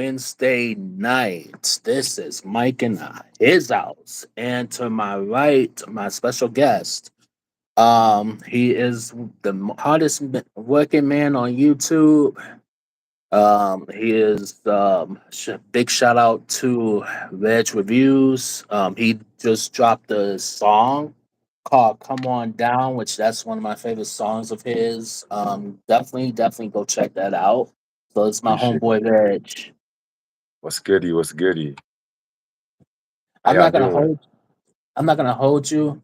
Wednesday night. This is Mike and I, his house. And to my right, my special guest. He is the hardest working man on YouTube. He is big shout out to Reg Reviews. He just dropped a song called "Come On Down," which that's one of my favorite songs of his. Definitely go check that out. So it's my Appreciate homeboy Reg. what's goody, what's goody. How I'm y'all not gonna doing? hold. I'm not gonna hold you.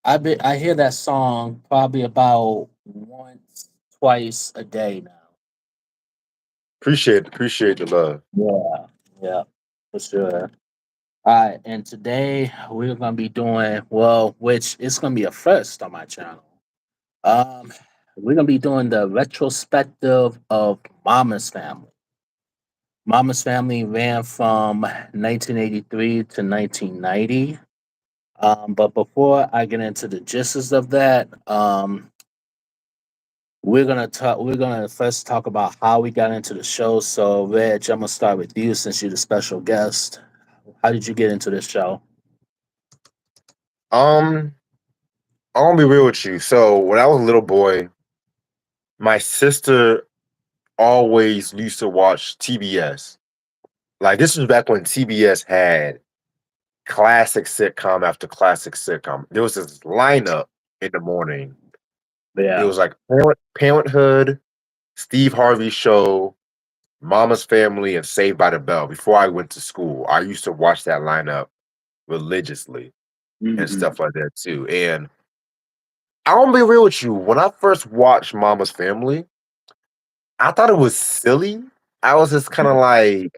I hear that song probably about once, twice a day now. Appreciate the love. Yeah, yeah, for sure. All right, and today we're gonna be doing well, which is gonna be a first on my channel. Um, we're gonna be doing the retrospective of Mama's Family. Mama's Family ran from 1983 to 1990. But before I get into the gists of that, we're gonna first talk about how we got into the show. So, Reg, I'm gonna start with you since you're the special guest. How did you get into this show? Um, I'm gonna be real with you. So when I was a little boy, my sister always used to watch TBS. Like this was back when TBS had classic sitcom after classic sitcom. There was this lineup in the morning. It Yeah. was like Parenthood, Steve Harvey Show, Mama's Family, and Saved by the Bell. Before I went to school, I used to watch that lineup religiously and Hmm. stuff like that too. And I'll be real with you. When I first watched Mama's Family, I thought it was silly. I was just kind of like,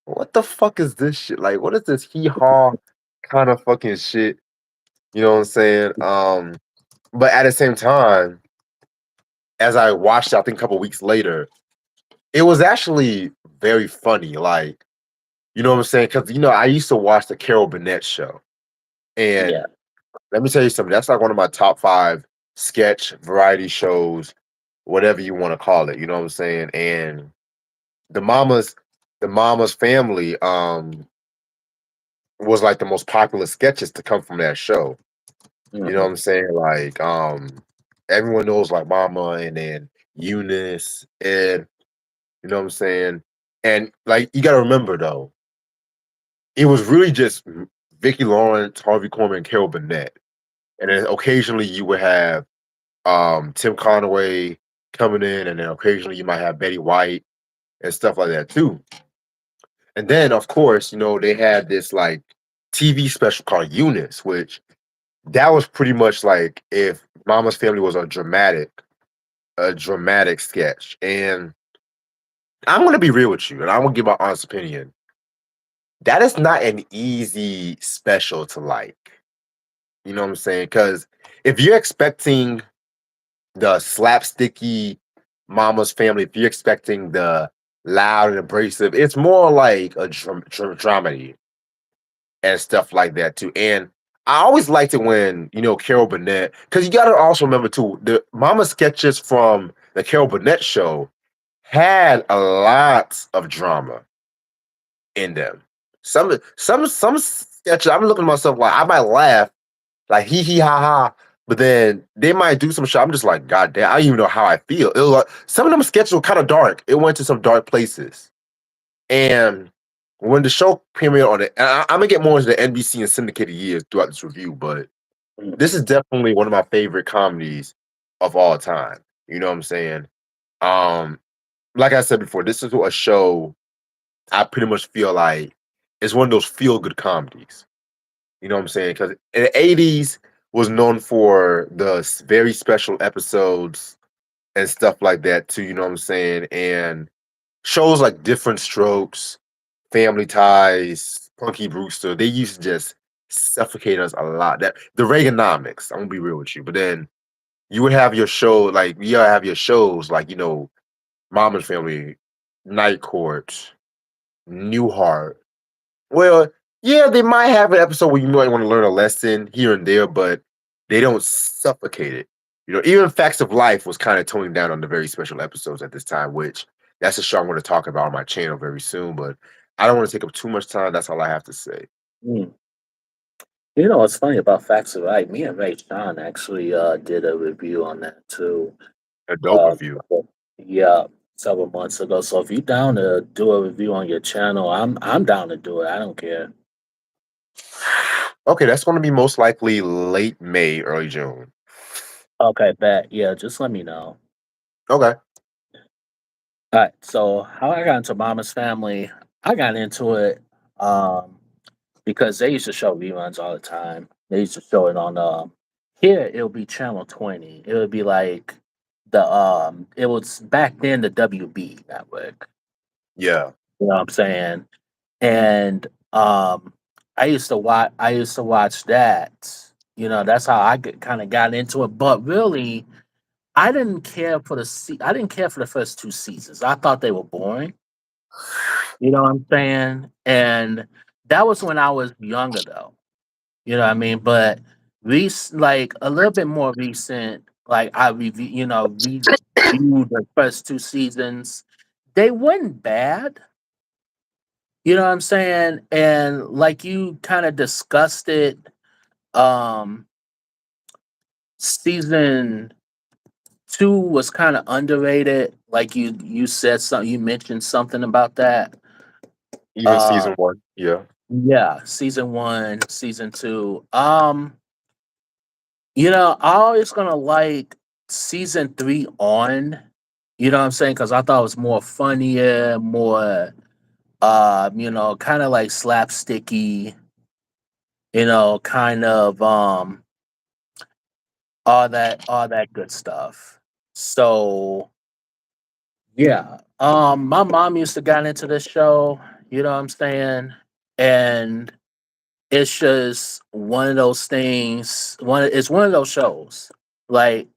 what the fuck is this shit? Like, what is this hee haw kind of fucking shit? You know what I'm saying? But at the same time, as I watched it, I think a couple weeks later, it was actually very funny. Like, you know what I'm saying? Because I used to watch the Carol Burnett show. Yeah. And let me tell you something, that's like one of my top five sketch variety shows, whatever you want to call it. You know what I'm saying? And the mama's the mama's family was like the most popular sketches to come from that show. You know what Hmm. I'm saying? Like everyone knows like Mama and then Eunice and you know what I'm saying? And like you gotta remember though, it was really just Vicki Lawrence, Harvey Korman, and Carol Burnett. And then occasionally you would have Tim Conway coming in, and then occasionally you might have Betty White and stuff like that too. And then, of course, they had this like TV special called Eunice, which that was pretty much like if Mama's Family was a dramatic sketch. And I'm gonna be real with you, and I'm gonna give my honest opinion. That is not an easy special to like. You know what I'm saying? Because if you're expecting the slapsticky Mama's Family, if you're expecting the loud and abrasive, it's more like a dramedy and stuff like that too. And I always liked it when Carol Burnett, because you got to also remember too, the Mama sketches from the Carol Burnett show had a lot of drama in them. Some sketches, I'm looking at myself like I might laugh like hee hee ha ha. But then they might do some shit. I'm just like, God damn, I don't even know how I feel. It was like some of them sketches were kind of dark. It went to some dark places. And when the show premiered on it, and I'm gonna get more into the NBC and syndicated years throughout this review, but this is definitely one of my favorite comedies of all time. You know what I'm saying? Um, like I said before, this is a show I pretty much feel like it's one of those feel good comedies. You know what I'm saying? Because in the '80s was known for the very special episodes and stuff like that too. You know what I'm saying? And shows like Different Strokes, Family Ties, Punky Brewster, they used to just suffocate us a lot. That the Reaganomics, I'm gonna be real with you. But then you would have your show, like you gotta have your shows like, Mama's Family, Night Court, Newhart. Well, yeah, they might have an episode where you might want to learn a lesson here and there, but they don't suffocate it. Even Facts of Life was kind of toning down on the very special episodes at this time, which That's a show I'm gonna talk about on my channel very soon, but I don't wanna take up too much time, that's all I have to say. Mm. You know what's funny about Facts of Right? Me and Ray Sean actually did a review on that too. A dope Uh, review. yeah, several months ago. So if you're down to do a review on your channel, I'm down to do it. I don't care. Okay, that's gonna be most likely late May, early June. Okay, bet. Yeah, just let me know. Okay. All right. So how I got into Mama's Family, I got into it um because they used to show reruns all the time. They used to show it on here it'll be channel 20. It would be like it was back then the WB network. Yeah. You know what I'm saying? And I used to watch that. You know, that's how I kind of got into it. But really, I didn't care for the first two seasons. I thought they were boring. You know what I'm saying? And that was when I was younger though. You know what I mean? But like a little bit more recent, like reviewed the first two seasons. They weren't bad. You know what I'm saying? And like you kind of discussed it, um, season two was kind of underrated. Like you said something, you mentioned something about that. Even Uh season 1. Yeah. yeah, season one, season two. I always gonna like season three on. You know what I'm saying? Because I thought it was more funnier, more kind of like slapsticky, kind of all that good stuff. So yeah. My mom used to get into this show, you know what I'm saying? And it's just one of those things, it's one of those shows. Like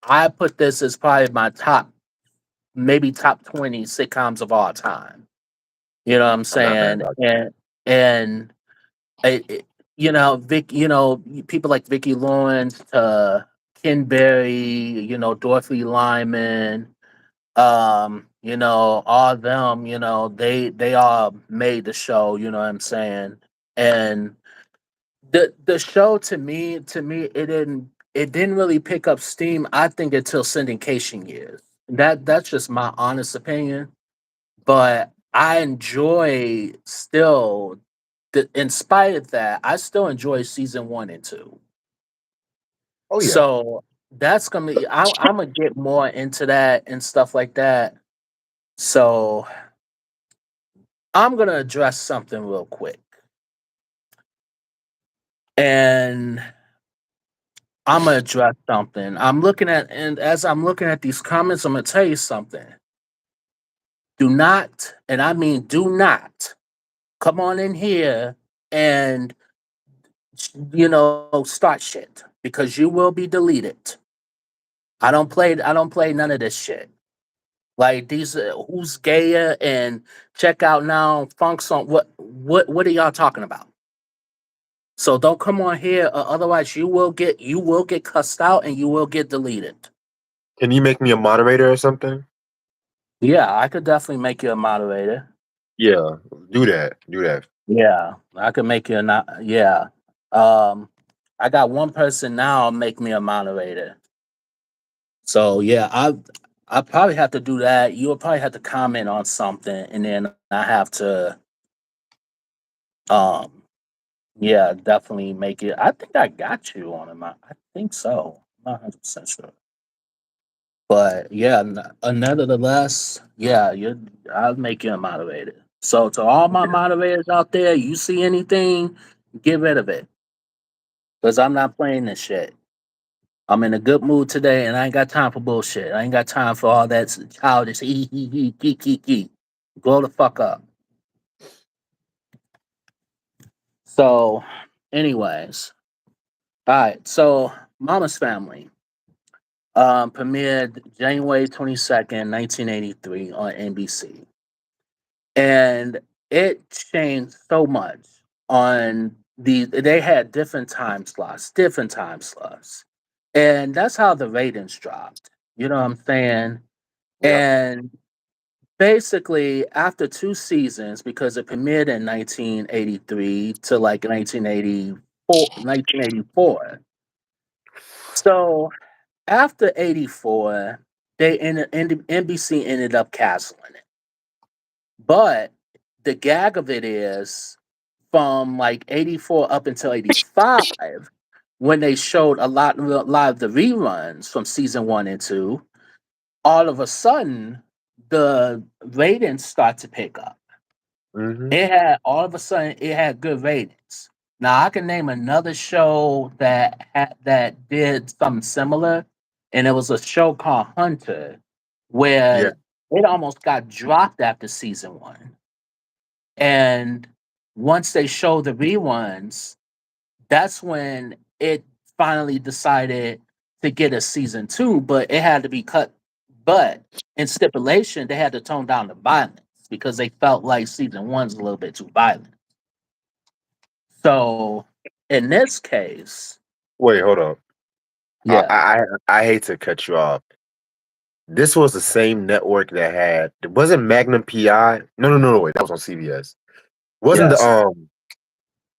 I put this as probably my maybe top 20 sitcoms of all time. You know what I'm I'm not mad saying? about And Vic, people like Vicky Lawrence, Ken Berry, Dorothy Lyman, all them, they all made the show, you know what I'm saying? And the show to me it didn't really pick up steam, I think, until syndication years. That's just my honest opinion. But I enjoy still in spite of that, I still enjoy season one and two. Oh, yeah. So that's gonna be I'm gonna get more into that and stuff like that. So I'm gonna address something real quick. And I'm gonna address something. And as I'm looking at these comments, I'm gonna tell you something. Do not, and I mean do not, come on in here and start shit because you will be deleted. I don't play none of this shit. Like these who's gayer and check out now funk song. What are y'all talking about? So don't come on here, otherwise you will get cussed out and you will get deleted. Can you make me a moderator or something? Yeah, I could definitely make you a moderator. Yeah. Do that. Do that. Yeah, I could make you a not. Yeah, um, I got one person now. Make me a moderator. So yeah, I probably have to do that. You'll probably have to comment on something, and then I have to um yeah, definitely make it. I think I got you on it. I think so. I'm not 100% sure. But yeah, nevertheless, yeah, I'll make you a moderator. So to all my moderators out there, you see anything, get rid of it. Because I'm not playing this shit. I'm in a good mood today and I ain't got time for bullshit. I ain't got time for all that childish ee. Grow the fuck up. So, anyways, all right. So, Mama's Family premiered January 22nd, 1983 on NBC. And it changed so much on they had different time slots. And that's how the ratings dropped. You know what I'm saying? Yeah. And basically after 2 seasons, because it premiered in 1983 to like 1984, 1984. So after 84, NBC ended up canceling it. But the gag of it is from like 84 up until 85, when they showed a lot of the reruns from season one and two, all of a sudden the ratings start to pick up. Hmm. It had all of a sudden it had good ratings. Now I can name another show that did something similar, and it was a show called Hunter, Yeah. where it almost got dropped after season one. And once they showed the reruns, that's when it finally decided to get a season two, but it had to be cut. But in stipulation, they had to tone down the violence because they felt like season one's a little bit too violent. So in this case, Wait, hold up. I, yeah, I I hate to cut you off. This was the same network that had wasn't Magnum PI? No, wait, that was on CBS. Wasn't yes,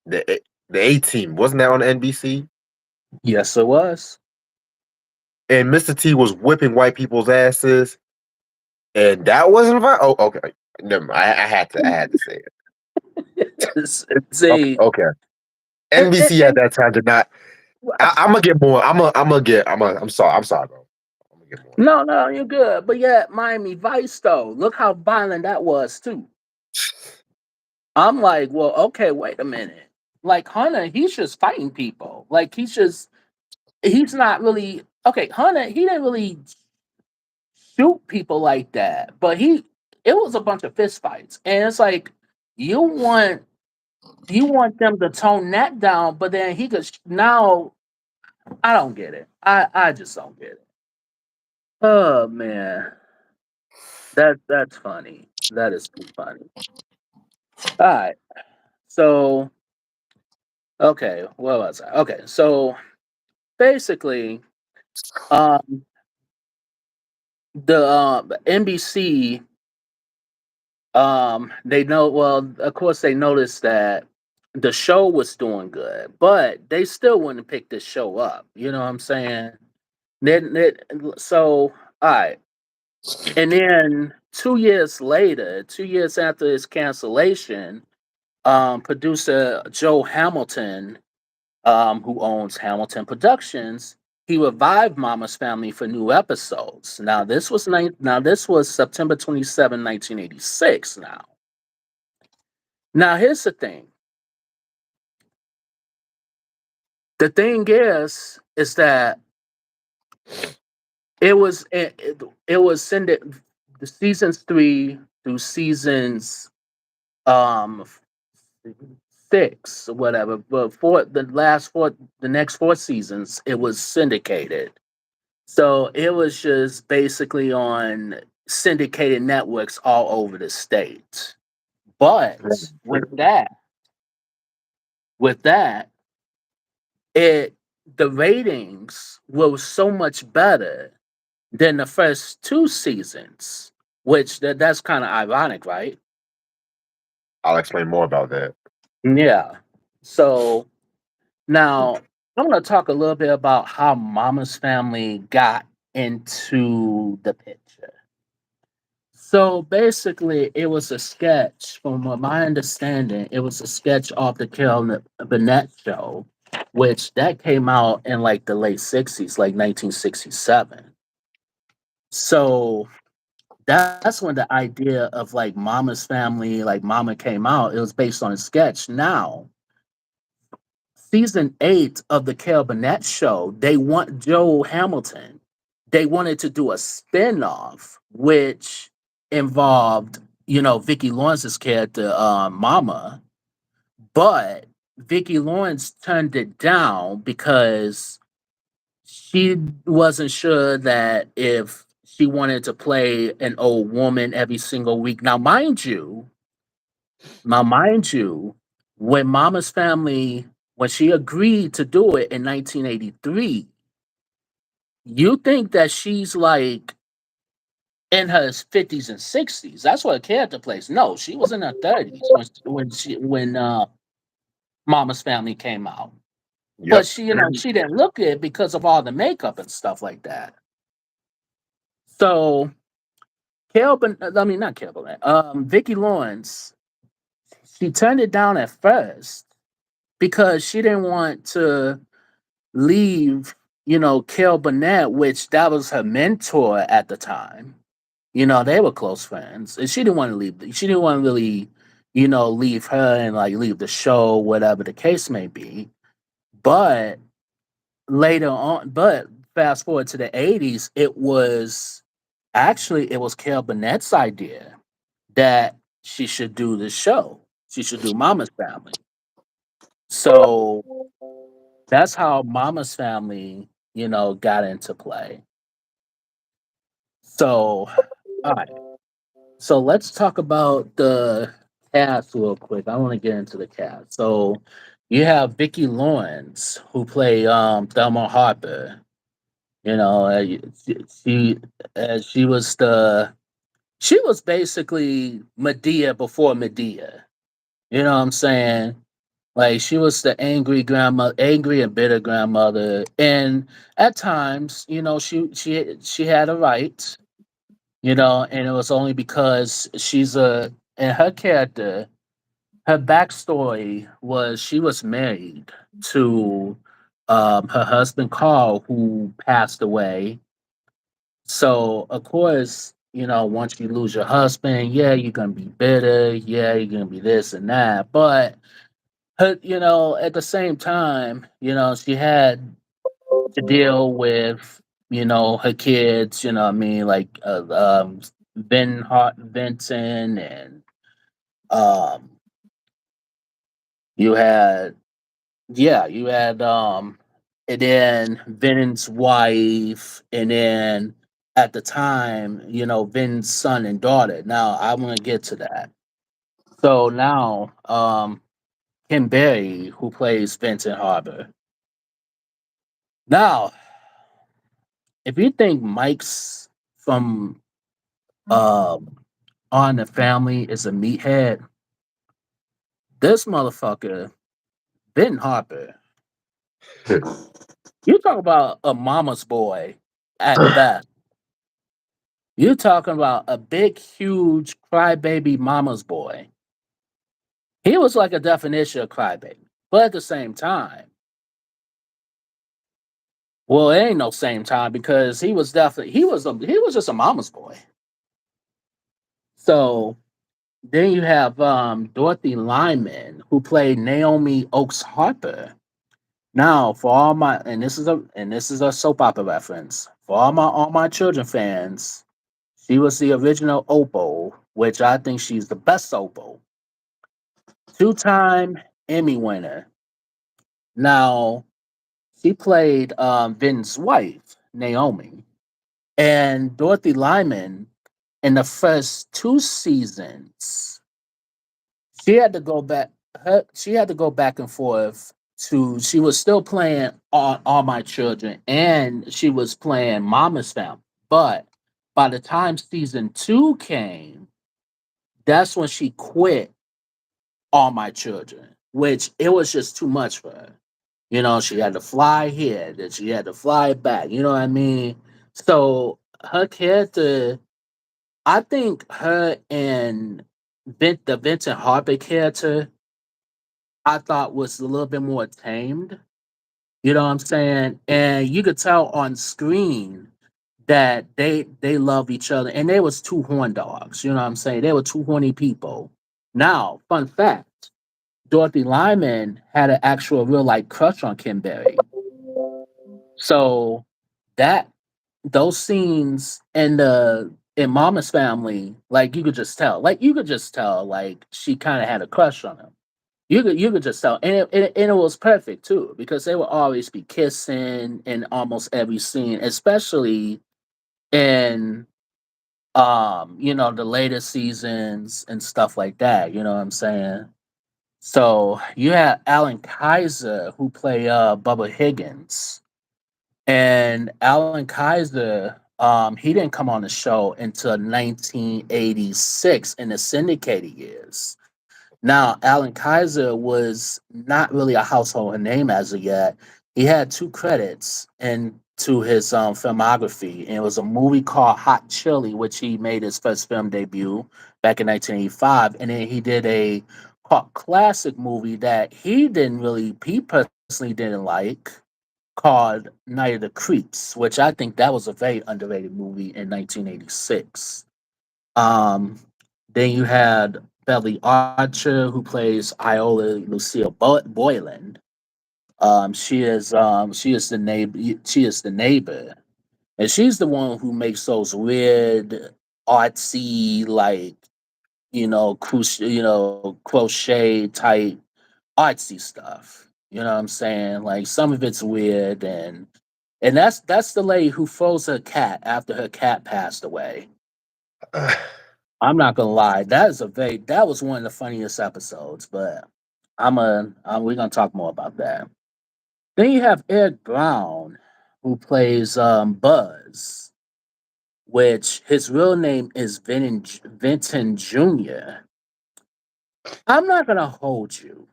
the A Team? Wasn't that on NBC? yes, it was. And Mr. T was whipping white people's asses, and that wasn't oh, okay. Never mind. I had to say it. Okay, See, okay. NBC at and that time did not. I'm gonna get more. I'm sorry, bro. I'm gonna get more. no, no, you're good. But yeah, Miami Vice though, look how violent that was too. I'm like, well, okay, wait a minute. Like Hunter, he's just fighting people. Like he's not really okay. Hunter, he didn't really shoot people like that, but it was a bunch of fist fights, and it's like you want you want them to tone that down, but then he could now. I don't get it. I just don't get it. Oh man, that's funny. That is too funny. All right, so okay, what was I? Okay, so basically, um, the NBC, they know. Well, of course, they noticed that the show was doing good, but they still wouldn't pick this show up. You know what I'm saying? So, all right, and then 2 years later, 2 years after its cancellation, producer Joe Hamilton, who owns Hamilton Productions, he revived Mama's Family for new episodes. Now this was September 27, 1986. Now here's the thing. The thing is that it was the seasons three through seasons um 6 or whatever, but for the next 4 seasons, it was syndicated. So it was just basically on syndicated networks all over the state. But with that, it the ratings were so much better than the first 2 seasons, which that's kind of ironic, right? I'll explain more about that. Yeah. So now I'm going to talk a little bit about how Mama's Family got into the picture. So basically, it was a sketch. From what my understanding, it was a sketch off the Carol Burnett show, which that came out in like the late '60s, like 1967. So that's when the idea of like Mama's Family, like Mama came out. It was based on a sketch. Now, season 8 of the Carol Burnett show, they want Joe Hamilton. They wanted to do a spin-off, which involved, Vicki Lawrence's character, Mama, but Vicki Lawrence turned it down because she wasn't sure that if she wanted to play an old woman every single week. Now, mind you, when Mama's Family, when she agreed to do it in 1983, you think that she's like in her 50s and 60s. That's what a character plays. No, she was in her 30s when Mama's Family came out. But Yep. she didn't look it because of all the makeup and stuff like that. So I mean not Carol Burnett, Vicki Lawrence, she turned it down at first because she didn't want to leave, Carol Burnett, which that was her mentor at the time. They were close friends, and she didn't want to leave. She didn't want to really, leave her and like leave the show, whatever the case may be. But later on, but fast forward to the '80s, it was Carol Burnett's idea that she should do this show. She should do Mama's Family. So that's how Mama's Family, got into play. So, all right. So let's talk about the cast real quick. I want to get into the cast. So you have Vicki Lawrence who played Thelma Harper. You know, she she was basically Medea before Medea. You know what I'm saying? Like she was the angry grandma, angry and bitter grandmother, and at times, she had a right, and it was only because and her character, her backstory was she was married to her husband Carl, who passed away. So of course, once you lose your husband, yeah, you're gonna be bitter, yeah, you're gonna be this and that, but at the same time, she had to deal with, her kids, what I mean, like Vincent, and um, you had, yeah, you had, and then Vin's wife, and then at the time, Vin's son and daughter. Now, I want to get to that. So now, Kim Berry, who plays Vincent Harbor. Now, if you think Mike's from On the Family is a meathead, this motherfucker, Ben Harper, you talk about a mama's boy at best. You're talking about a big, huge crybaby mama's boy. He was like a definition of crybaby, but at the same time, well, it ain't no same time because he was just a mama's boy. So then you have Dorothy Lyman, who played Naomi Oakes Harper. Now, for all my and this is a soap opera reference. For all my children fans, she was the original Opal, which I think she's the best Opal. Two-time Emmy winner. Now, she played Vin's wife, Naomi. And Dorothy Lyman, in the first two seasons, she had to go back. She had to go back and forth to. She was still playing all my children, and she was playing Mama's Family. But by the time season two came, that's when she quit all my children, which it was just too much for her. She had to fly here, that she had to fly back. You know what I mean? So her character, I think her and the Vincent Harper character, I thought was a little bit more tamed. You know what I'm saying? And you could tell on screen that they love each other, and they was two horn dogs. You know what I'm saying? They were two horny people. Now, fun fact: Dorothy Lyman had an actual real life crush on Kim Berry. So that those scenes in Mama's Family, like you could just tell, like she kind of had a crush on him. You could just tell, and it was perfect too because they would always be kissing in almost every scene, especially in the later seasons and stuff like that. You know what I'm saying? So you had Alan Kaiser who played Bubba Higgins, and Alan Kaiser. he didn't come on the show until 1986 in the syndicated years. Now, Alan Kaiser was not really a household name as of yet. He had two credits into his filmography, and it was a movie called Hot Chili, which he made his first film debut back in 1985, and then he did a cult classic movie that he personally didn't like, called Night of the Creeps, which I think that was a very underrated movie in 1986. Um, then you had Belly Archer, who plays Iola Lucille Boyland. She is the neighbor. She is the neighbor, and she's the one who makes those weird, artsy, like crochet type artsy stuff. You know what I'm saying? Like some of it's weird, and that's the lady who froze her cat after her cat passed away. I'm not gonna lie, that was one of the funniest episodes, but we're gonna talk more about that. Then you have Eric Brown, who plays Buzz, which his real name is Vinton Jr. I'm not gonna hold you.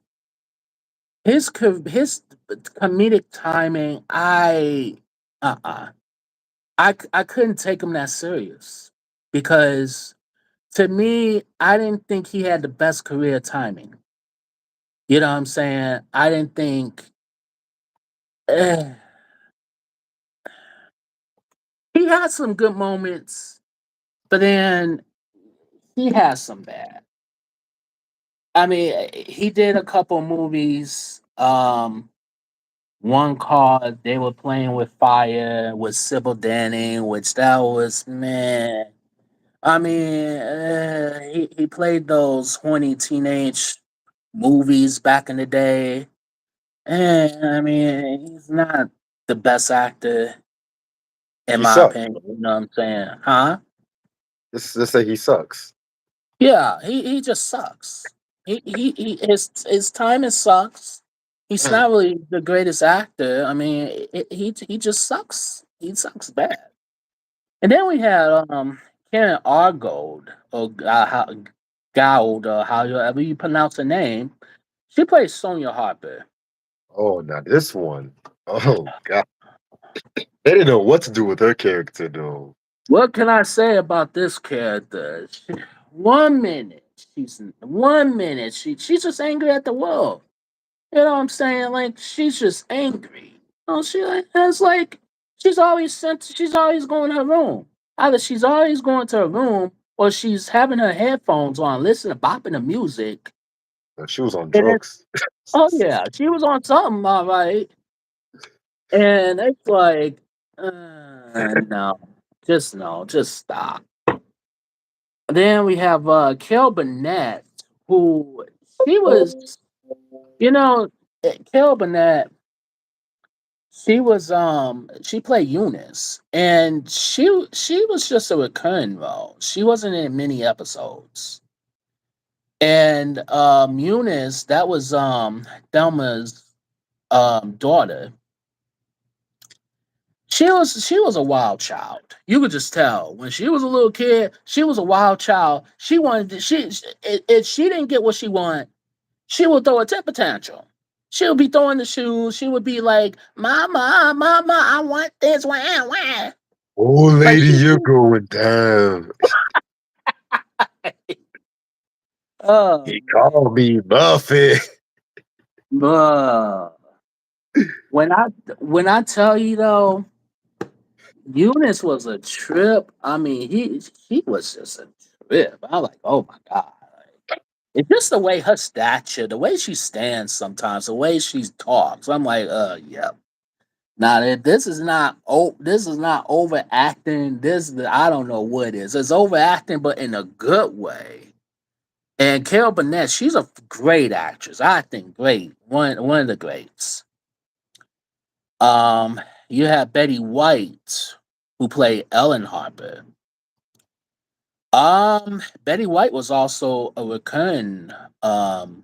His comedic timing, uh-uh. I couldn't take him that serious because to me, I didn't think he had the best career timing. You know what I'm saying? I didn't think eh, he had some good moments, but then he has some bad. I mean, he did a couple movies. One called "They Were Playing with Fire" with Sybil Danning, which that was man. I mean, he played those horny teenage movies back in the day. And I mean, he's not the best actor in He my sucks. opinion. You know what I'm saying? Huh? Let's say he sucks. Yeah, he just sucks. His timing sucks. He's not really the greatest actor. I mean, he just sucks. He sucks bad. And then we had Karen Argold or Gould, or however you pronounce her name. She plays Sonia Harper. Oh, now this one. Oh God, they didn't know what to do with her character though. What can I say about this character? 1 minute she's just angry at the world. You know what I'm saying? Like she's just angry. Oh, she's always going to her room. Either she's always going to her room or she's having her headphones on, listening, bopping to music. She was on And it's drugs. oh yeah, she was on something, all right. And it's like, no, no, just stop. Then we have Kel Burnett, who she was, you know, Kel Burnett. She played Eunice, and she was just a recurring role. She wasn't in many episodes. And Eunice, that was Thelma's daughter. She was a wild child. You could just tell when she was a little kid. She was a wild child. She wanted to, if she didn't get what she wanted, she would throw a temper tantrum. She would be throwing the shoes. She would be like, "Mama, mama, I want this." Wah, wah. Oh, Like lady, you're going down. oh He man, called me Buffett. bruh. When I when I tell you though, Eunice was a trip. I mean, he was just a trip. I'm like, oh my god. It's just the way her stature, the way she stands sometimes, the way she talks. I'm like, yeah. Now this is not overacting. I don't know what it is. It's overacting, but in a good way. And Carol Burnett, she's a great actress. I think great. One of the greats. Um, you have Betty White, who played Ellen Harper. Betty White was also um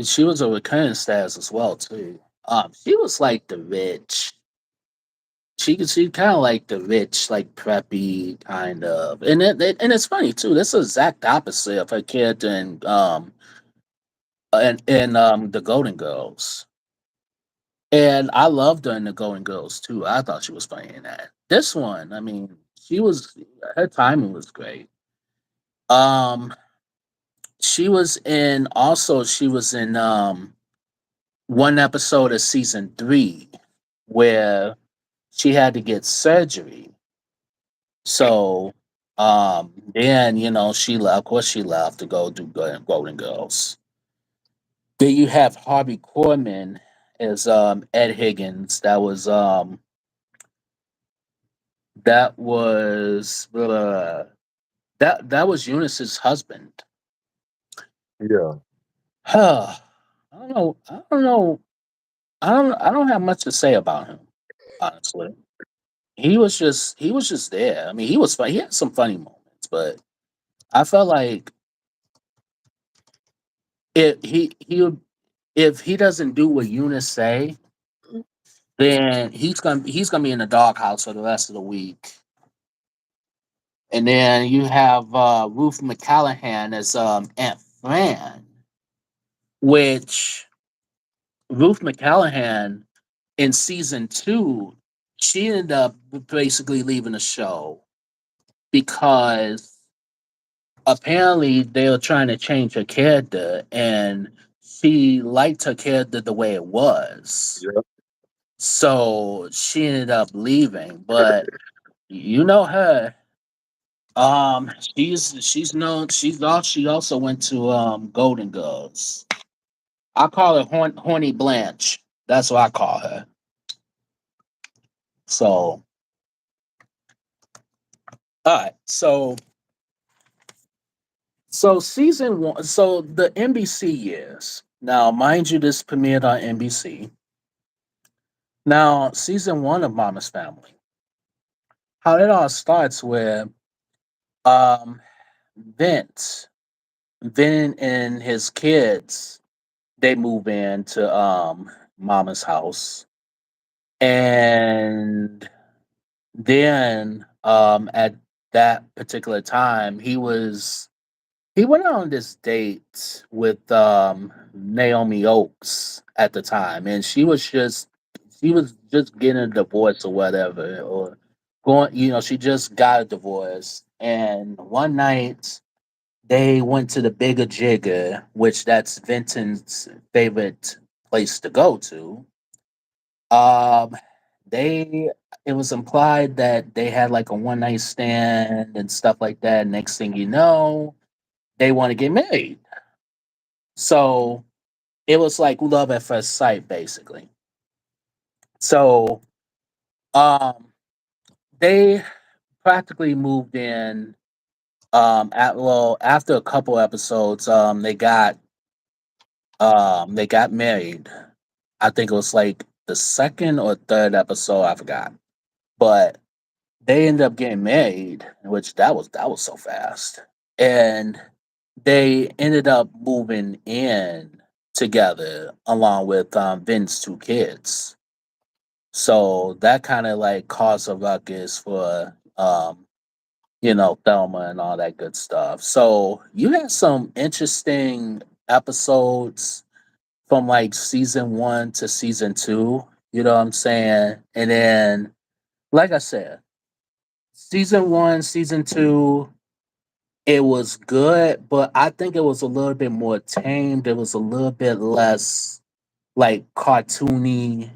she was a recurring stars as well too. She was like the rich. she kind of like the rich, like preppy kind of, and and it's funny too. That's the exact opposite of her character in the Golden Girls. And I loved her in the Golden Girls too. I thought she was funny in that. This one, I mean, she was her timing was great. Um, she was in one episode of season 3 where she had to get surgery. So then she left. Of course, she left to go do Golden Girls. Then you have Harvey Korman as Ed Higgins. That was that was Eunice's husband. Yeah. Huh. I don't know. I don't know. I don't have much to say about him, honestly. He was just there. I mean, he was fun. He had some funny moments, but I felt like if he doesn't do what Eunice say, then he's gonna be in the doghouse for the rest of the week. And then you have Ruth McCallahan as Aunt Fran, which Ruth McCallahan in season 2, she ended up basically leaving the show because apparently they were trying to change her character and she liked her character the way it was. Yeah. So she ended up leaving. But you know her. She's known she also went to Golden Girls. I call her Horny Blanche. That's what I call her. So all right. So season 1, so the NBC years. Now, mind you, this premiered on NBC. Now, season 1 of Mama's Family. How it all starts with um Vince. Vin and his kids, they move into Mama's house. And then at that particular time, he went on this date with Naomi Oakes at the time, and she was just getting a divorce or whatever, or going, she just got a divorce. And one night they went to the Bigger Jigger, which that's Vinton's favorite place to go to. Um, they it was implied that they had like a one night stand and stuff like that. Next thing you know, they want to get married. So it was like love at first sight, basically. So um, they practically moved in. After a couple episodes, they got married. I think it was like the second or third episode. I forgot, but they ended up getting married, which that was so fast, and they ended up moving in together along with Vince's 2 kids. So that kind of like caused a ruckus for Thelma and all that good stuff. So you had some interesting episodes from like season 1 to season 2. You know what I'm saying? And then, like I said, season 1, season 2, it was good, but I think it was a little bit more tamed. It was a little bit less like cartoony,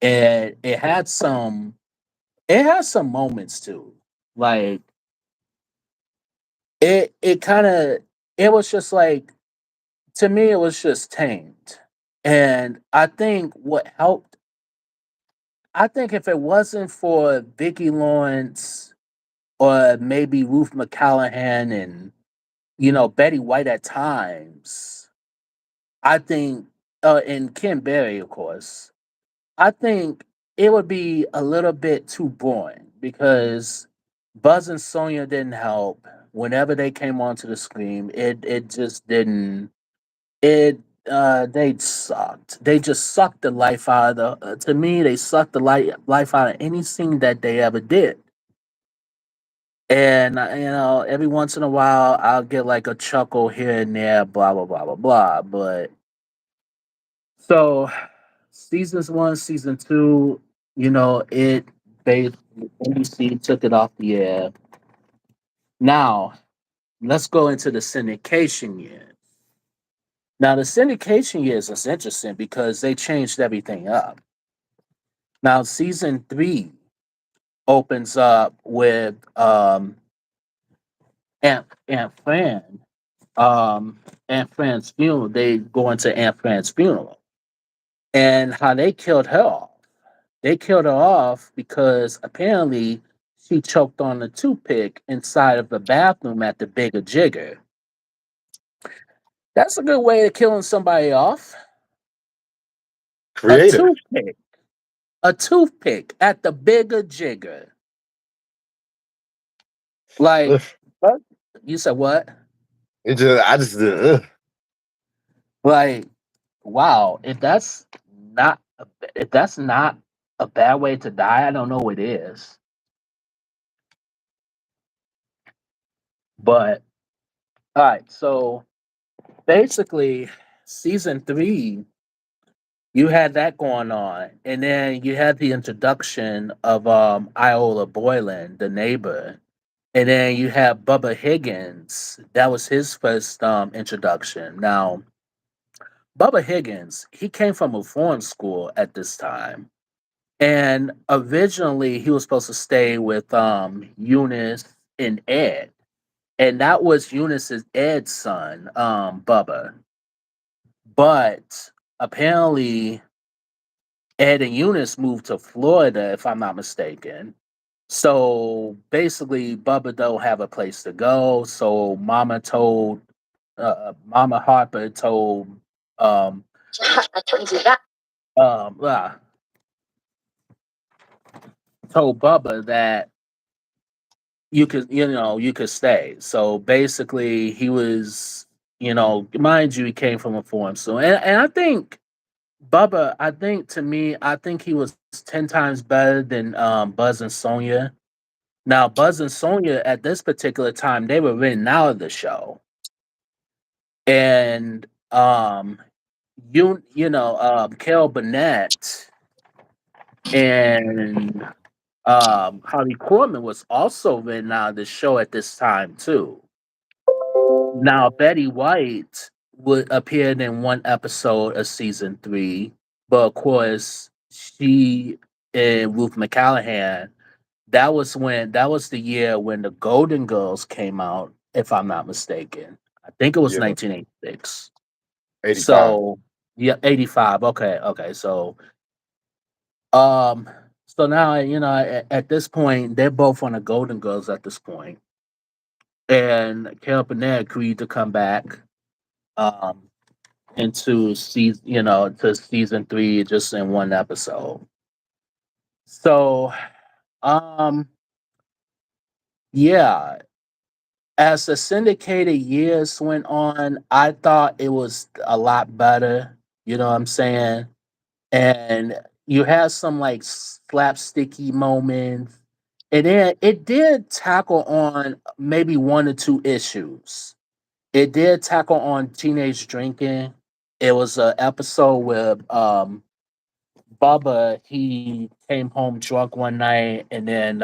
and it had some moments too. Like it kind of it was just like to me it was just tamed. And I think if it wasn't for Vicki Lawrence or maybe Ruth McCallahan and Betty White at times, I think and Kim Berry, of course, I think it would be a little bit too boring because Buzz and Sonia didn't help. Whenever they came onto the screen, it just didn't it. they sucked. They just sucked the life out of the. To me, they sucked the life out of anything that they ever did. And every once in a while, I'll get like a chuckle here and there, blah blah blah blah blah. But so, seasons one, season two, they NBC took it off the air. Now let's go into the syndication year. Now the syndication years is interesting because they changed everything up. Now season three opens up with Aunt Fran, Aunt Fran's funeral. They go into Aunt Fran's funeral and how they killed her off. They killed her off because apparently she choked on a toothpick inside of the bathroom at the Bigger Jigger. That's a good way of killing somebody off. A Creative. toothpick. A toothpick at the Bigger Jigger. Like, Ugh. what? You said what? I just ugh. Like, wow. If that's not a bad way to die, I don't know what is. But all right, so basically, season three, you had that going on, and then you had the introduction of Iola Boylan, the neighbor, and then you have Bubba Higgins. That was his first introduction. Now, Bubba Higgins, he came from a foreign school at this time. And originally he was supposed to stay with Eunice and Ed. And that was Eunice's Ed's son, Bubba. But apparently Ed and Eunice moved to Florida, if I'm not mistaken. So basically, Bubba don't have a place to go. So Mama Harper told um I told you that. Told Bubba that you could stay. So basically, he was, mind you, he came from a foreign school, and I think Bubba, I think to me, I think he was 10 times better than Buzz and Sonia. Now, Buzz and Sonia at this particular time, they were written out of the show, and Carol Burnett and Harvey Korman was also written out of the show at this time too. Now, Betty White would appeared in one episode of season three, but of course, she and Ruth McCallahan. That was the year when the Golden Girls came out, if I'm not mistaken. I think it was Yeah, 1986. 85. So yeah, 85. Okay, okay. Um, so now at this point, they're both on the Golden Girls at this point, and Carol Burnett agreed to come back. Um, into season, to season three just in one episode. So, um, yeah, as the syndicated years went on, I thought it was a lot better. You know what I'm saying? And you had some like slapsticky moments. And then it did tackle on maybe one or two issues. It did tackle on teenage drinking. It was an episode where Bubba, he came home drunk one night, and then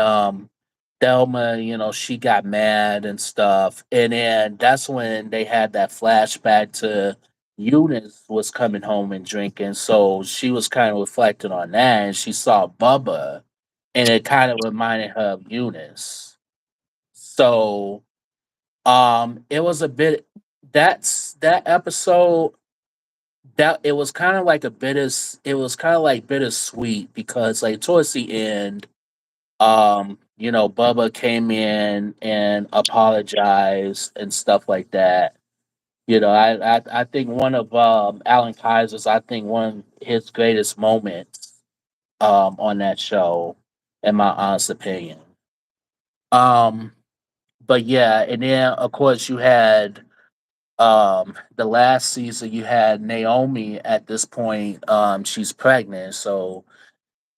Thelma, she got mad and stuff. And then that's when they had that flashback to Eunice was coming home and drinking. So she was kind of reflecting on that, and she saw Bubba, and it kind of reminded her of Eunice. So it was a bit that episode that it was kind of like it was kind of like bittersweet because like towards the end, Bubba came in and apologized and stuff like that. I think one of Alan Kaiser's, I think one of his greatest moments on that show, in my honest opinion. Um, but yeah, and then of course you had The last season you had Naomi at this point, she's pregnant, so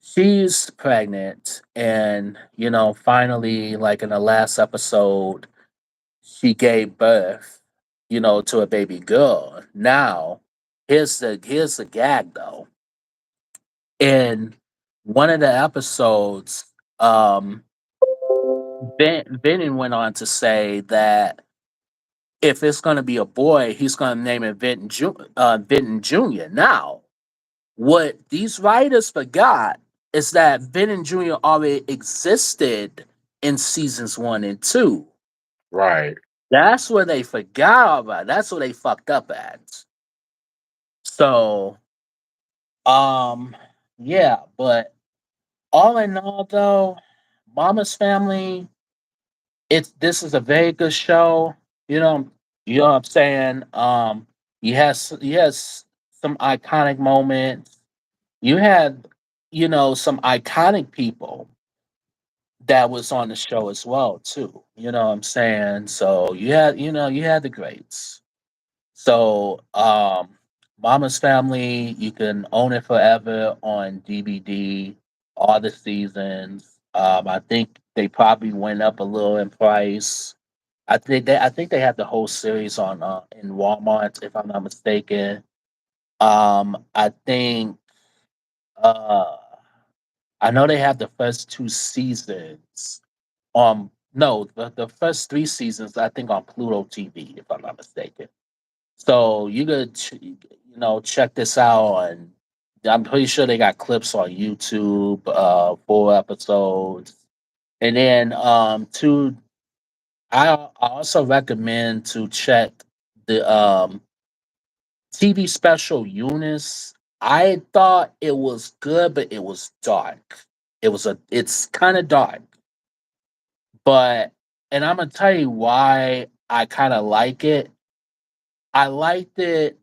she's pregnant, and finally, like in the last episode, she gave birth, to a baby girl. Now, here's the gag though. In one of the episodes, um, Benning went on to say that if it's going to be a boy, he's going to name it Benton Jr. Now, what these writers forgot is that Benton Jr. already existed in seasons 1 and 2. Right. That's where they forgot about. That's where they fucked up at. So, um, yeah, but all in all, though, Mama's Family, this is a very good show. You know, you know what I'm saying. You has some iconic moments. You had, some iconic people that was on the show as well too. You know what I'm saying? So you had the greats. So Mama's Family, you can own it forever on DVD, all the seasons. I think they probably went up a little in price. I think they have the whole series on in Walmart, if I'm not mistaken. I think uh I know they have the first 2 seasons. No, the first 3 seasons I think on Pluto TV, if I'm not mistaken. So you could check this out on. I'm pretty sure they got clips on YouTube, 4 episodes, and then two. I also recommend to check the TV special Eunice. I thought it was good, but it was dark. It's kind of dark, but and I'm gonna tell you why I kind of like it. I liked it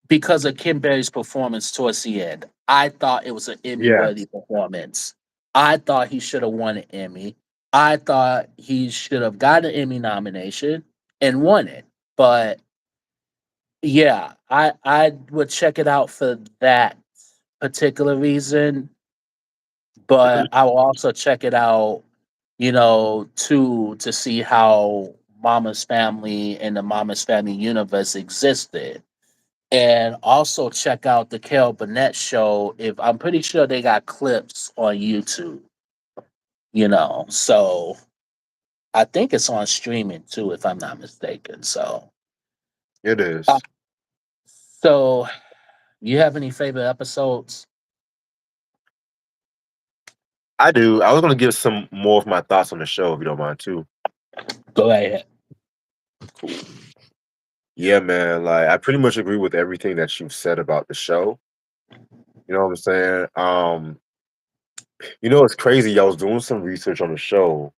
because of Kim Berry's performance towards the end. I thought it was an Emmy worthy Yes. performance. I thought he should have won an Emmy. I thought he should have got an Emmy nomination and won it. But yeah, I would check it out for that particular reason. But I will also check it out, to see how Mama's Family and the Mama's Family universe existed, and also check out the Carol Burnett show. If I'm pretty sure they got clips on YouTube, so I think it's on streaming too, if I'm not mistaken. So, It uh, is. so you have any favorite episodes? I do. I was gonna give some more of my thoughts on the show if you don't mind too. Go ahead. Cool. Yeah, man. Like I pretty much agree with everything that you've said about the show. You know what I'm saying? It's crazy. I was doing some research on the show,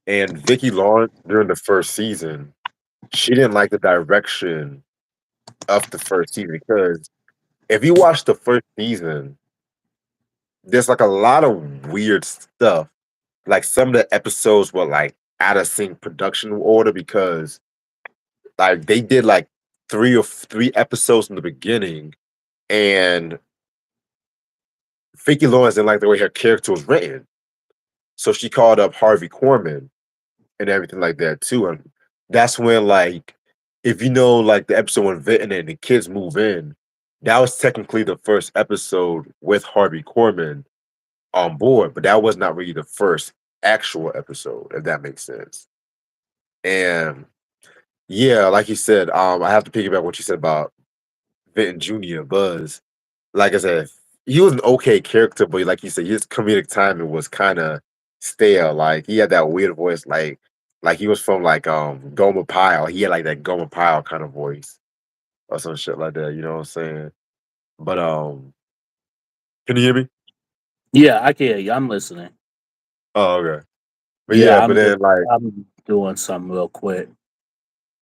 and Vicky Lawrence during the first season, she didn't like the direction of the first season because if you watch the first season, there's like a lot of weird stuff. Like some of the episodes were like out of sync production order because like they did like three episodes in the beginning, and Vicky Lawrence didn't like the way her character was written. So she called up Harvey Korman and everything like that too. And that's when like if you know like the episode when Vinton and the kids move in, that was technically the first episode with Harvey Korman on board, but that was not really the first actual episode, if that makes sense. And yeah, like you said, I have to piggyback what you said about Vinton Jr. Buzz. Like I said, he was an okay character, but like you said, his comedic timing was kind of stale. Like he had that weird voice, like he was from like Gomer Pyle. He had like that Gomer Pyle kind of voice or some shit like that. You know what I'm saying? But can you hear me? Yeah, I can hear you. I'm listening. Oh, okay. But Yeah, yeah, but then like, I'm doing something real quick.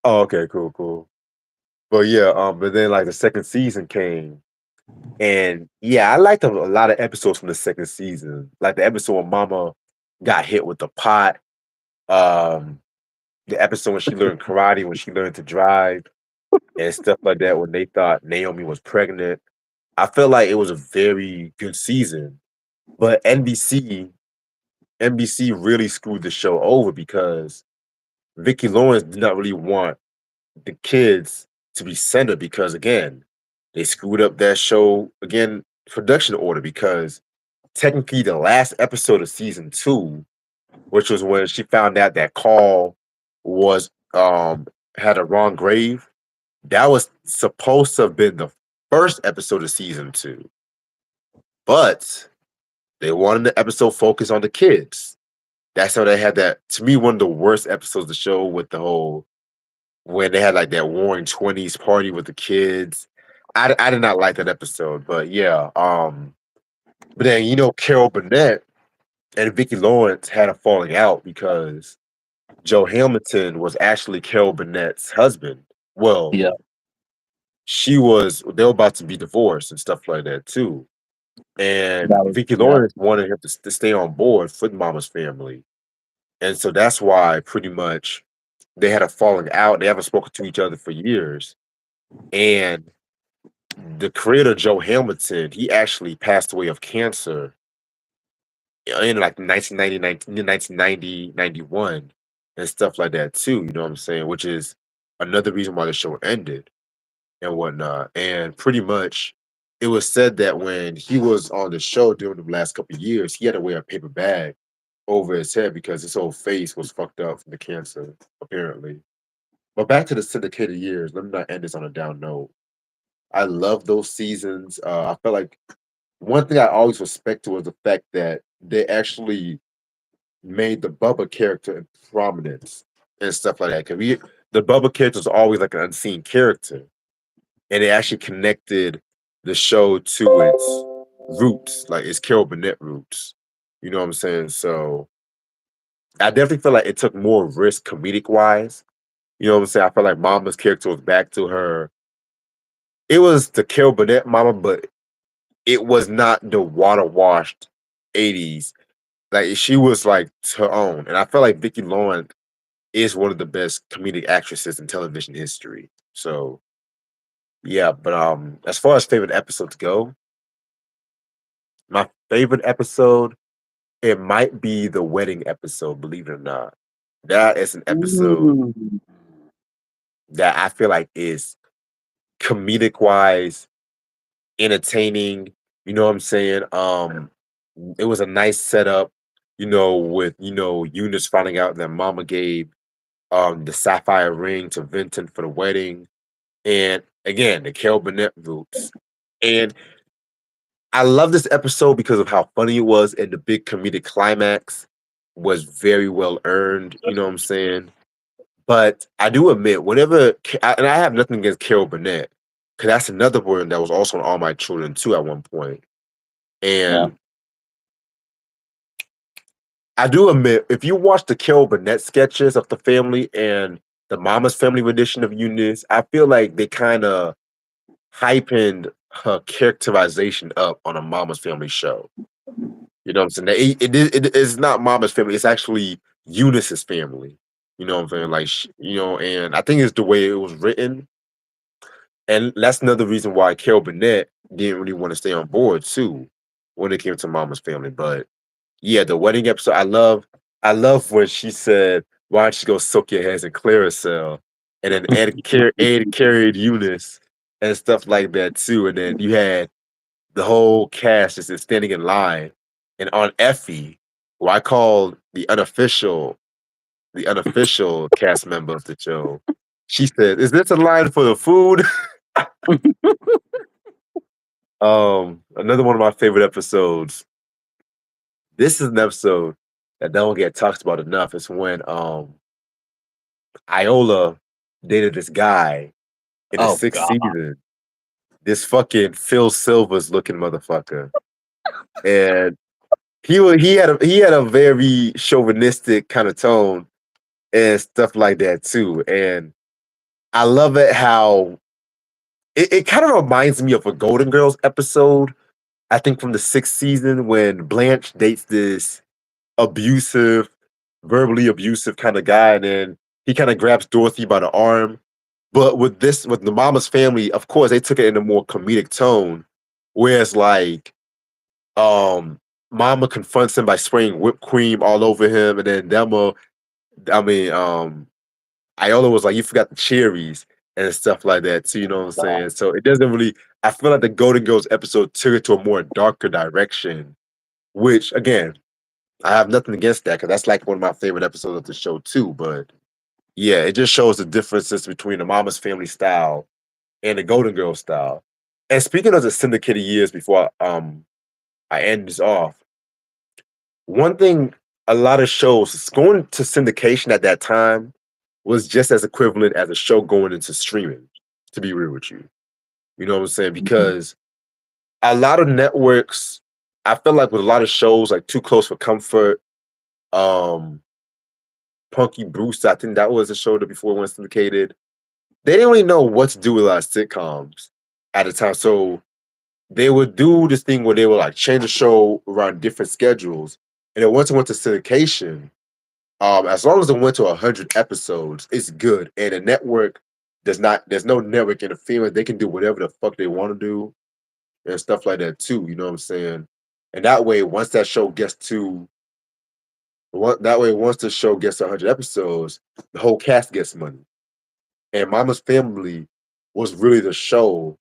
oh, okay, cool, cool. But yeah, but then like the second season came, and yeah, I liked a lot of episodes from the second season. Like the episode where Mama got hit with the pot. Um, the episode when she learned karate, when she learned to drive and stuff like that, when they thought Naomi was pregnant. I felt like it was a very good season. But NBC really screwed the show over because Vicki Lawrence did not really want the kids to be centered because again, they screwed up that show again production order because technically the last episode of season two, which was when she found out that Carl was had a wrong grave, that was supposed to have been the first episode of season two. But they wanted the episode focused on the kids. That's how they had that to me one of the worst episodes of the show with the whole when they had like that warring 20s party with the kids. I did not like that episode, but yeah. But then Carol Burnett and Vicki Lawrence had a falling out because Joe Hamilton was actually Carol Burnett's husband. Well, Yeah, they were about to be divorced and stuff like that too. And that was Vicki yeah, Lawrence wanted him to stay on board for the Mama's family. And so that's why pretty much they had a falling out. They haven't spoken to each other for years. And the creator, Joe Hamilton, he actually passed away of cancer in like 1990, 91, and stuff like that too. You know what I'm saying? Which is another reason why the show ended and whatnot. And pretty much it was said that when he was on the show during the last couple of years, he had to wear a paper bag over his head because his whole face was fucked up from the cancer, apparently. But back to the syndicated years, let me not end this on a down note. I love those seasons. I felt like one thing I always respected was the fact that they actually made the Bubba character in prominence and stuff like that. Because the Bubba character was always like an unseen character, and it actually connected the show to its roots, like its Carol Burnett roots. You know what I'm saying? So I definitely feel like it took more risk comedic wise. You know what I'm saying? I felt like Mama's character was back to her. It was the Carol Burnett Mama, but it was not the water washed 80s. Like she was like her own. And I felt like Vicki Lawrence is one of the best comedic actresses in television history. So yeah, but as far as favorite episodes go, my favorite episode, it might be the wedding episode, believe it or not. That is an episode mm, that I feel like is comedic wise, entertaining. You know what I'm saying? It was a nice setup, with Eunice finding out that Mama gave the sapphire ring to Vinton for the wedding, and again the Carol Burnett roots. And I love this episode because of how funny it was, and the big comedic climax was very well earned. You know what I'm saying? But I do admit, and I have nothing against Carol Burnett, because that's another one that was also on All My Children too at one point. yeah. And I do admit, if you watch the Carol Burnett sketches of the family and the Mama's Family rendition of Eunice, I feel like they kind of hypened her characterization up on a Mama's Family show. You know what I'm saying? It is not Mama's family. It's actually Eunice's family. You know what I'm saying? Like, and I think it's the way it was written. And that's another reason why Carol Burnett didn't really want to stay on board too when it came to Mama's family. But yeah, the wedding episode, I love when she said, "Why don't you go soak your heads in Claricel?" And then Ed carried Eunice and stuff like that too. And then you had the whole cast just standing in line. And on Effie, who I called the unofficial cast member of the show, she said, "Is this a line for the food?" Another one of my favorite episodes. This is an episode that don't get talked about enough. It's when Iola dated this guy in the Oh sixth God. season. This fucking Phil Silvers looking motherfucker. And he had a very chauvinistic kind of tone and stuff like that too. And I love it how it kind of reminds me of a Golden Girls episode, I think from the sixth season when Blanche dates this abusive, verbally abusive kind of guy, and then he kind of grabs Dorothy by the arm. But with the mama's family, of course, they took it in a more comedic tone. Whereas like um Mama confronts him by spraying whipped cream all over him, and then I mean, Iola was like, "You forgot the cherries," and stuff like that too. You know what I'm saying? So it doesn't really. I feel like the Golden Girls episode took it to a more darker direction, which again, I have nothing against that because that's like one of my favorite episodes of the show too. But yeah, it just shows the differences between the Mama's Family style and the Golden Girls style. And speaking of the syndicated years, before I end this off, one thing a lot of shows going to syndication at that time was just as equivalent as a show going into streaming, to be real with you. You know what I'm saying? Because a lot of networks, I feel like with a lot of shows like Too Close for Comfort, um, Punky Brewster, I think that was a show that before it went syndicated. They didn't really know what to do with a lot of sitcoms at the time. So they would do this thing where they would like change the show around different schedules. And then once it went to syndication, as long as it went to 100 episodes, it's good. And the network does not. There's no network interference. They can do whatever the fuck they want to do and stuff like that too. You know what I'm saying? And that way, once that show gets to that way, once the show gets to 100 episodes, the whole cast gets money. And Mama's Family was really the show.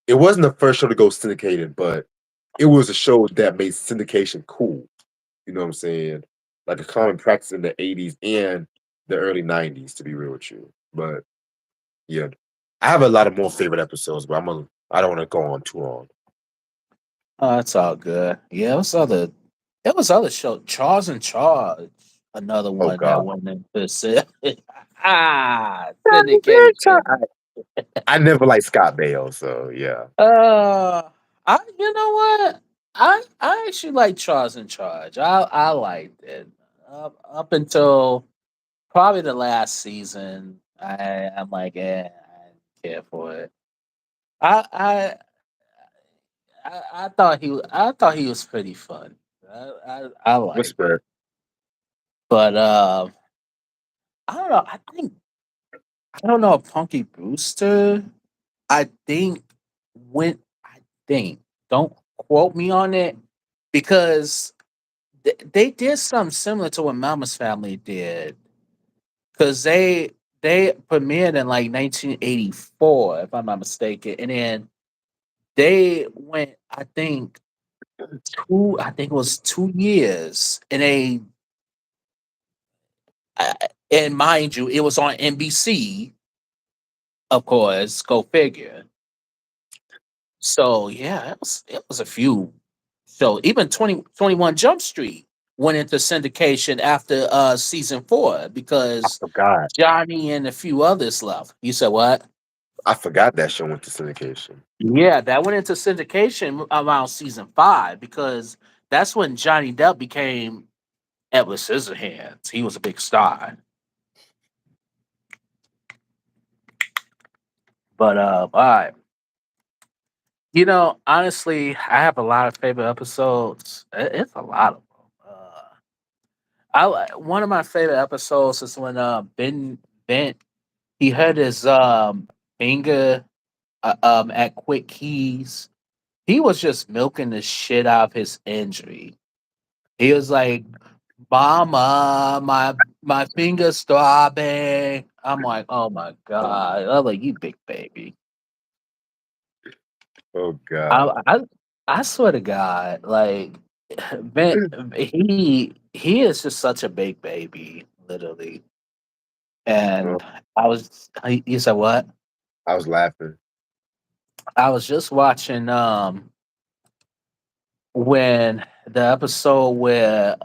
It wasn't the first show to go syndicated, but it was a show that made syndication cool. You know what I'm saying? Like a common practice in the 80s and the early 90s, to be real with you. But yeah, I have a lot of more favorite episodes, but I don't want to go on too long. Oh, it's all good. Yeah, it was other show. Charles in Charge, another Oh one that God. went into syndication. I never liked Scott Bale, so yeah. Uh, you know what? I actually like Charles in Charge. I liked it up until probably the last season. I'm like, I didn't care for it. I I I thought he was pretty fun. I liked it, Whisper. but I don't know. I don't know if Punky Brewster. I think when I think don't quote me on it because they did something similar to what Mama's Family did because they premiered in like 1984 if I'm not mistaken, and then they went I think it was 2 years, uh, and mind you, it was on NBC, of course. Go figure. So yeah, it was a few. So even 21 Jump Street went into syndication after season 4 I because forgot. Johnny and a few others left. You said what? I forgot that show went to syndication. Yeah, that went into syndication around season 5 because that's when Johnny Depp became Edward Scissorhands. He was a big star. But all right. Honestly, I have a lot of favorite episodes. It's a lot of them. One of my favorite episodes is when Ben he hurt his finger at Quick Keys. He was just milking the shit out of his injury. He was like, "Mama, my finger's throbbing." I'm like, "Oh my god!" I'm like, "You big baby." Oh I God. I, I swear to God, like Ben, he is just such a big baby, literally. Oh, And you said what? I was laughing. I was just watching when the episode where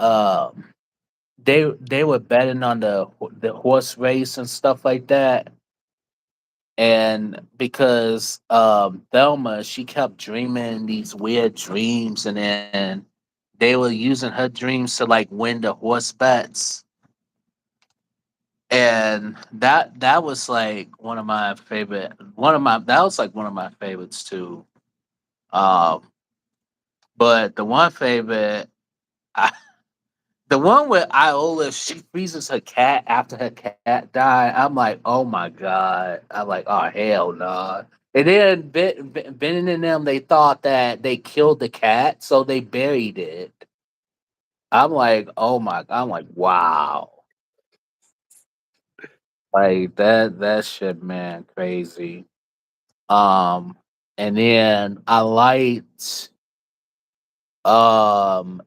they were betting on the horse race and stuff like that. And because Thelma, she kept dreaming these weird dreams, and then they were using her dreams to like win the horse bets. And that was like one of my favorites too. Um, but the one favorite, I, The one where Iola, she freezes her cat after her cat died. I'm like, oh my god. I'm like, oh hell no. And then Ben and them, they thought that they killed the cat, so they buried it. I'm like, oh my, I'm like, wow, like that shit, man, crazy. Um, and then I liked